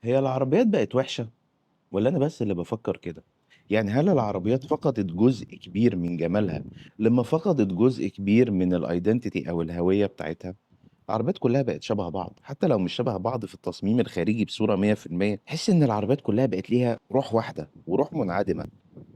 هي العربيات بقت وحشة والّا أنا بس اللي بافكّر كده؟ يعني هل العربيات فقدت جزء كبير من جمالها لمّا فقدت جزء كبير من الidentity أو الهوية بتاعتها؟ العربيات كلّها بقت شبه بعض، حتى لو مش شبه بعض في التصميم الخارجي بصورة 100%، تحس إن العربيات كلّها بقت ليها روح واحدة وروح منعدمة.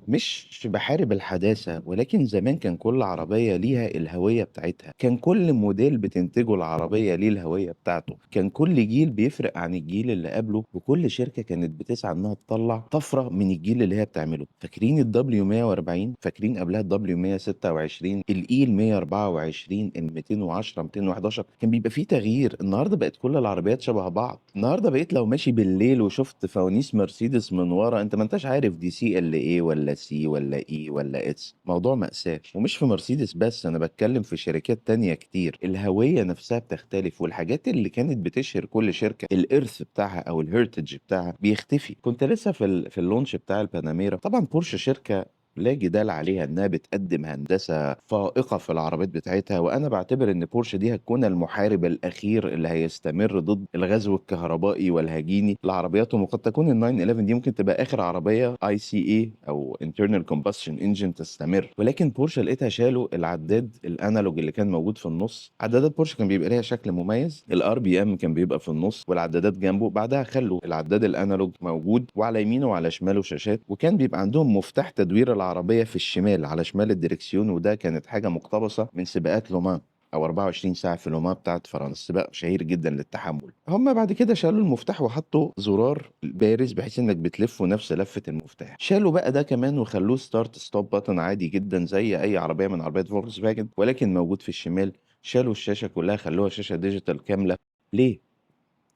مش باحارب الحداثة، ولكن زمان كان كل عربية ليها الهوية بتاعتها، كان كل موديل بتنتجه العربية ليه الهوية بتاعته، كان كل جيل بيفرق عن الجيل اللي قبله، وكل شركة كانت بتسعى إنها تطلّع طفرة من الجيل اللي هي بتعمله. فاكرين الW140؟ فاكرين قبلها الW126، الE124، ال210، 211، كان بيبقى في تغيير. النهارده بقت كل العربيات شبه بعض. النهارده بقيت لو ماشي بالليل وشُفت فوانيس مرسيدس من ورا، أنت ما أنتاش عارف دي CLA والّا C والّا E والّا S. موضوع مأساة. ومش في مرسيدس بس، أنا باتكلم في شركات تانية كتير. الهوية نفسها بتختلف، والحاجات اللي كانت بتشهر كل شركة، الإرث بتاعها أو الheritage بتاعها بيختفي. كنت لسه في الlaunch بتاع الباناميرا. طبعًا بورشه شركة لا جدال عليها إنها بتقدم هندسة فائقة في العربيات بتاعتها، وأنا باعتبر إن بورشه دي هتكون المحارب الأخير اللي هيستمر ضد الغزو الكهربائي والهجيني لعربياتهم، وقد تكون ال911 دي ممكن تبقى آخر عربية ICE أو internal combustion engine تستمر. ولكن بورشه لقيتها شالوا العداد الأنالوج اللي كان موجود في النص. عدادات بورشه كان بيبقى ليها شكل مميز، الRPM كان بيبقى في النص والعدادات جنبه، بعدها خلوا العداد الأنالوج موجود وعلى يمينه وعلى شماله شاشات، وكان بيبقى عندهم مفتاح تدوير العربية في الشمال على شمال الدركسيون، وده كانت حاجة مقتبسة من سباقات لومان أو 24 ساعة في لومان بتاعة فرنسا، سباق شهير جدًا للتحمل. هم بعد كده شالوا المفتاح وحطوا زرار بارز بحيث إنك بتلفه نفس لفة المفتاح. شالوا بقى ده كمان وخلوه start stop button عادي جدًا زي أي عربية من عربيات Volkswagen، ولكن موجود في الشمال. شالوا الشاشة كلها خلوها شاشة digital كاملة. ليه؟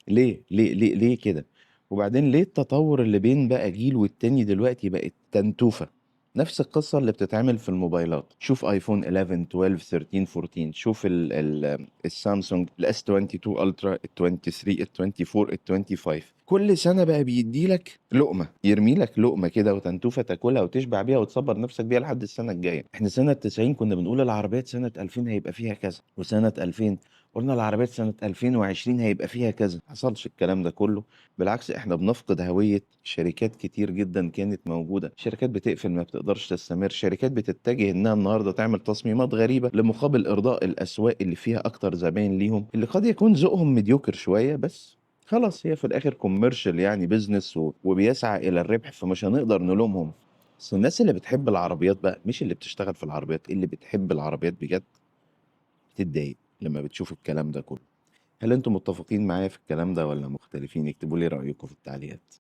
ليه كده؟ وبعدين ليه التطور اللي بين بقى جيل والتاني دلوقتي بقت تنتوفة؟ نفس القصة اللي بتتعمل في الموبايلات. شوف ايفون 11، 12، 13، 14. شوف السامسونج الاس 22 الترا، ال 23، ال 24، ال 25. كل سنة بقى بيدي لك لقمة، يرمي لك لقمة كده وتنتوفة تاكلها وتشبع بيها وتصبر نفسك بيها لحد السنة الجاية. احنا سنة 90 كنا بنقول العربيات سنة 2000 هيبقى فيها كذا، وسنة 2000 قُلنا العربيات سنة 2020 هيبقى فيها كذا. ما حصلش الكلام ده كُلّه، بالعكس إحنا بنفقد هوية شركات كتير جدًا كانت موجودة، شركات بتقفل ما بتقدرش تستمر، شركات بتتجه إنها النهارده تعمل تصميمات غريبة لمقابل إرضاء الأسواق اللي فيها أكتر زباين ليهم، اللي قد يكون ذوقهم mediocre شوية، بس خلاص هي في الآخر commercial يعني business وبيسعى إلى الربح، فمش هنقدر نلومهم. بس الناس اللي بتحب العربيات بقى، مش اللي بتشتغل في العربيات، اللي بتحب العربيات بجد، بتتضايق لمّا بتشوف الكلام ده كُلّه. هل أنتم متفقين معايا في الكلام ده والّا مختلفين؟ اكتبوا لي رأيكم في التعليقات.